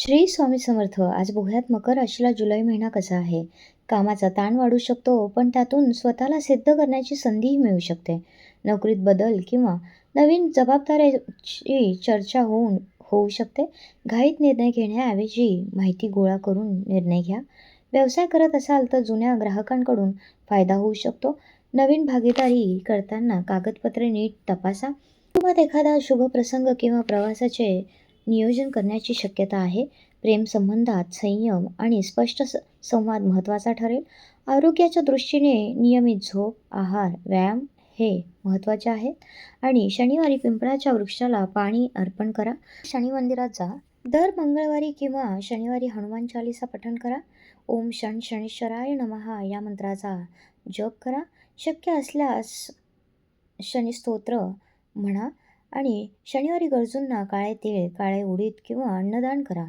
श्री स्वामी समर्थ. आज बघूयात मकर राशीला जुलै महिना कसा आहे. कामाचा ताण वाढू शकतो, पण त्यातून स्वतःला सिद्ध करण्याची संधीही मिळू शकते. नोकरीत बदल किंवा नवीन जबाबदाऱ्याची चर्चा होऊ शकते. घाईत निर्णय घेण्याऐवजी माहिती गोळा करून निर्णय घ्या. व्यवसाय करत असाल तर जुन्या ग्राहकांकडून फायदा होऊ शकतो. नवीन भागीदारी करताना कागदपत्रे नीट तपासा. कुटुंबात एखादा शुभ प्रसंग किंवा प्रवासाचे नियोजन करण्याची शक्यता आहे. प्रेमसंबंधात संयम आणि स्पष्ट संवाद महत्त्वाचा ठरेल. आरोग्याच्या दृष्टीने नियमित झोप, आहार, व्यायाम हे महत्त्वाचे आहेत. आणि शनिवारी पिंपळाच्या वृक्षाला पाणी अर्पण करा. शनी मंदिरात जा. दर मंगळवारी किंवा शनिवारी हनुमान चालीसा पठण करा. ओम शं शनीश्वराय नमः या मंत्राचा जप करा. शक्य असल्यास शनिस्तोत्र म्हणा. आणि शनिवारी गरजूंना काळे तीळ, काळे उडीद किंवा अन्नदान करा.